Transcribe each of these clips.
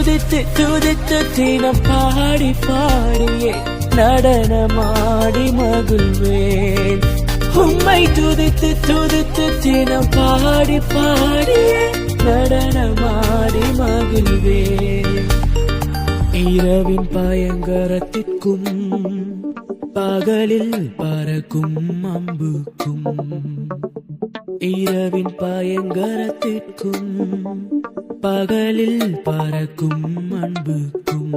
துதித்து துதித்து தினம் பாடி பாடியே நடனமாடி மகிழ்வேன். உம்மை துதித்து துதித்து தினம் பாடி பாடியே நடனமாடி மகிழ்வேன். இரவின் பயங்கரத்திற்கும் பகலில் பறக்கும் அம்புக்கும், இரவின் பயங்கரத்திற்கும் பகலில் பறக்கும் அன்புக்கும்,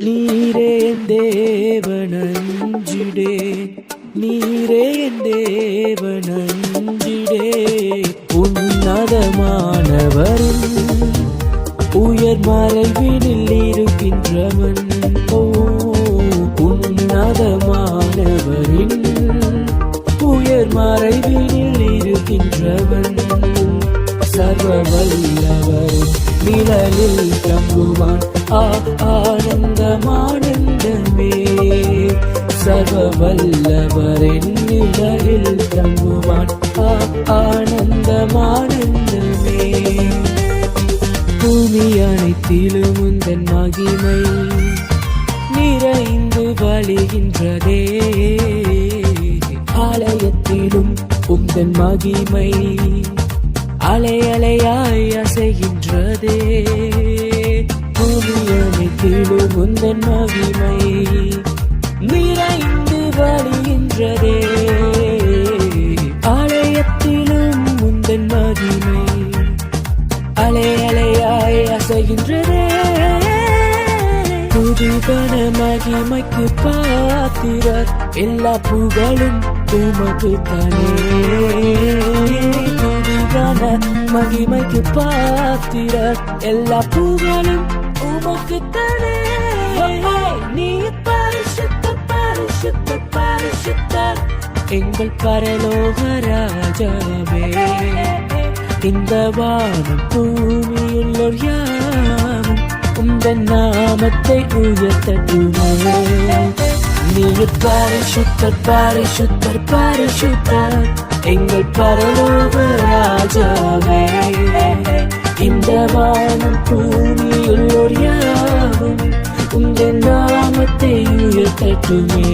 நீரே தேவனஞ்சிடே, நீரே தேவனஞ்சிடே. உன்னதமானவரின் உயர் மறைவினில் இருக்கின்றவன், உன்னதமானவரின் உயர் மறைவினில் இருக்கின்றவன். சர்வ வல்லவரின் நிழலில் தங்குவான் ஆனந்தமானந்தமே. சர்வ வல்லவரின் நிழலில் தங்குவான் ஆனந்தமானந்தமே. பூமி அனைத்திலும் உந்தன் மகிமை நிறைந்து வழிகின்றதே. ஆலயத்திலும் உந்தன் மகிமை அலை அலையாய் அசைகின்றதே. பூமி அனைத்திலும் உந்தன் மகிமை நிறைந்து வழிகின்றதே. ஆலயத்திலும் உந்தன் மகிமை அலை அலையாய் அசைகின்றதே. புதுகன மகிமைக்கு பாத்திரர், எல்லா புகழும் உமக்கு தானே. புதுகன மகிமைக்கு பாத்திரர், எல்லா புகழும் உமக்கு தானே. நீ பரிசுத்த பரிசுத்த பரிசுத்தர், எங்கள் பரலோக ராஜாவே. இந்த வானம் பூமியுள்ளோர் யாவும் உந்தன் நாமத்தை உயர்த்தட்டுமே. நீர் பரிசுத்தர் பரிசுத்தர் பரிசுத்தர், எங்கள் பரலோக ராஜாவே. இந்த வானம் பூமியுள்ளோர் யாவும் உந்தன் நாமத்தை உயர்த்தட்டுமே.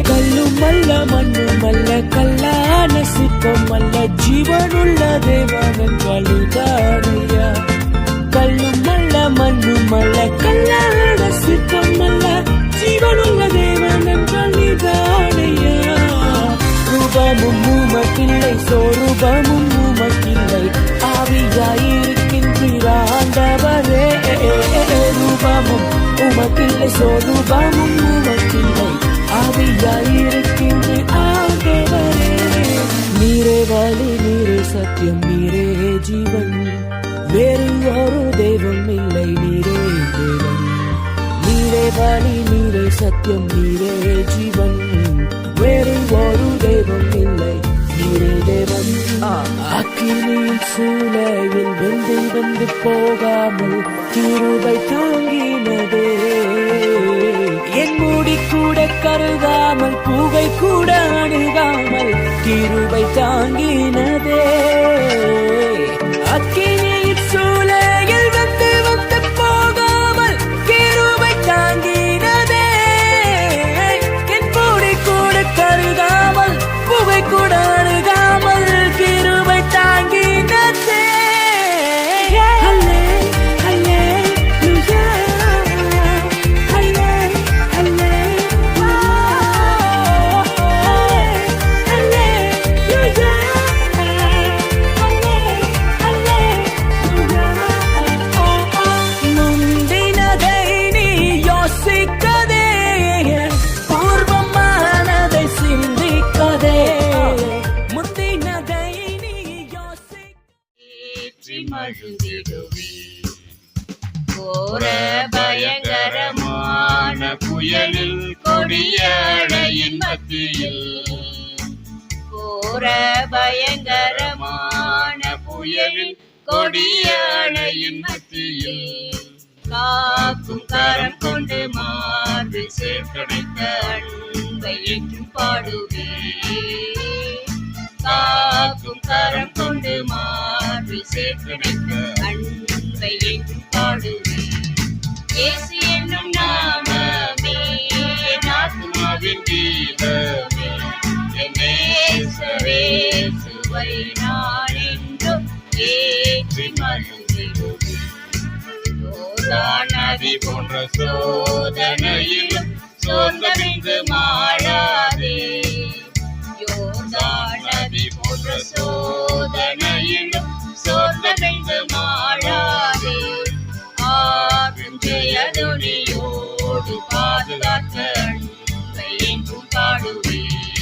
கல்லும் அல்ல மண்ணும் அல்ல கல்லான சிற்பம் அல்ல, ஜீவனுள்ள தேவன் வலுதானையா. கல்லும் அல்ல மண்ணும் அல்ல கல்லான சிற்பம் அல்ல, ஜீவனுள்ள தேவன் வலுதானையா. ரூபமும் உமக்கில்லை சொரூபமும் உமக்கில்லை, ஆவியாயிருக்கின்ற ஆண்டவரே. ரூபமும் உமக்கில்லை சொரூபமும் உமக்கில்லை, ஆவியாயிருக்கின்ற ஆண்டவரே. நீரே வழி நீரே சத்தியம் நீரே ஜீவன், வேறு ஒரு தெய்வம் இல்லை நீரே தேவன். நீரே வழி நீரே சத்தியம் நீரே ஜீவன், வேறு ஒரு தெய்வம் இல்லை நீரே தேவன். அக்கினியின் சூளையில் வெந்து வந்து போகாமல் கிருபை தாங்கினதே. என் மூடி கூட கருகாமல் புகை கூட அணுகாமல் கிருபை தாங்கினதே. அக்கினியின் சூளையில் வந்து வந்து போகாமல் கிருபை தாங்கினதே. என் மூடி கூட கருகாமல் புகை கூட அணுகாமல் கிருபை தாங்கினதே. கோர பயங்கரமான புயலில் கொடிய அலையின் மத்தியில், கோர பயங்கரமான புயலில் கொடிய அலையின் மத்தியில், காக்கும் கரம் கொண்டு மார்பில் சேர்க்கடைத்த அன்பை என்றும் பாடுவே. காக்கும் கரம் கொண்டு மார்பில் சேர்க்கடைத்த அன்பை அன்பை என்றும் பாடுவேன். இயேசு என்னும் நாமமே என் ஆத்துமாவின் கீதமே, என் நேசரேசுவை நான் என்றும் ஏற்றி மகிழ்ந்திடுவேன். யோர்தான் நதி போன்ற சோதனையிலும் சோர்ந்தமிழ்ந்து மாறாதே, யோர்தான் நதி போன்ற சோதனையிலும் சோர்ந்தமிழ்ந்து மாறாதே, ஆகும் ஜெயதுனியோடு பாதுகாத்த அன்பை என்றும் பாடுவேன்.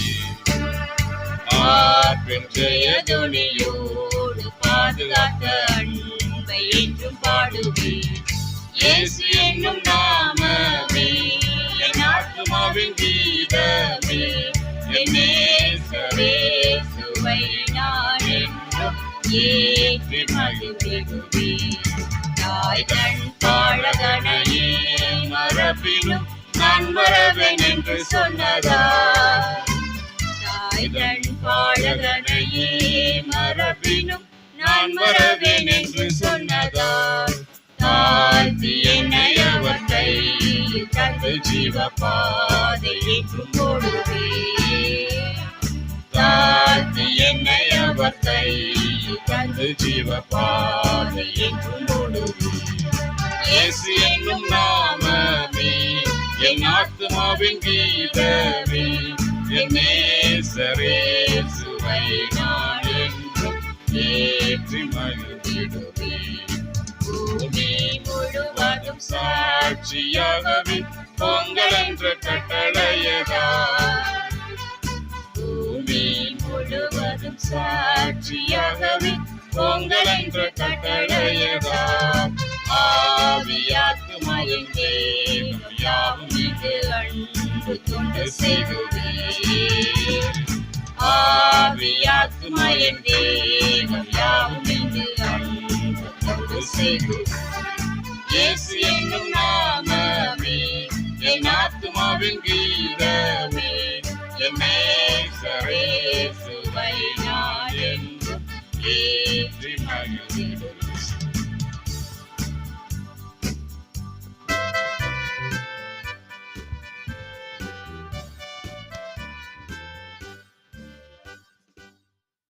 ஆகும் ஜெயதுனியோடு பாதுகாத்த அன்பை என்றும் பாடுவேன். இயேசு என்னும் நாமமே என் ஆத்துமாவின் கீதமே, என் நேசரேசுவை நான் என்றும் ஏற்றி மகிழ்ந்திடுவேன். தாய் தன் பாலகனையே மரபிலும் நான் வரவேன் என்று சொன்னதால், தாய் தன் பாலகனையே மரபிலும் நான் வரவேன் என்று சொன்னதால், தாழ்த்தி என்னை அவர் கையில் தந்து ஜீவ பாதை என்றும் போடுவேன். தாழ்த்தி என்னை அவர் கையில் தந்து ஜீவ பாதை என்றும் போடுவேன். இயேசு என்னும் நாமமே என் ஆத்துமாவின் கீதமே, என் நேசரேசுவை நான் என்றும் ஏற்றி மகிழ்ந்திடுவேன். பூமி முழுவதும் சாட்சியாகவே பொங்கல் என்ற கட்டளையதால், பூமி முழுவதும் சாட்சியாகவே பொங்கல் என்ற கட்டளையதால், ஆவியாத்துமாயின் தேவம் யாவும் இங்கு அன்பு தொண்டு செய்துவேன். ஆவியாத்துமாயின் தேவம் யாவும் இங்கு அன்பு தொண்டு செய்துவேன். இயேசு என்னும் நாமமே என் ஆத்துமாவின் கீதமே, என் நேசரேசு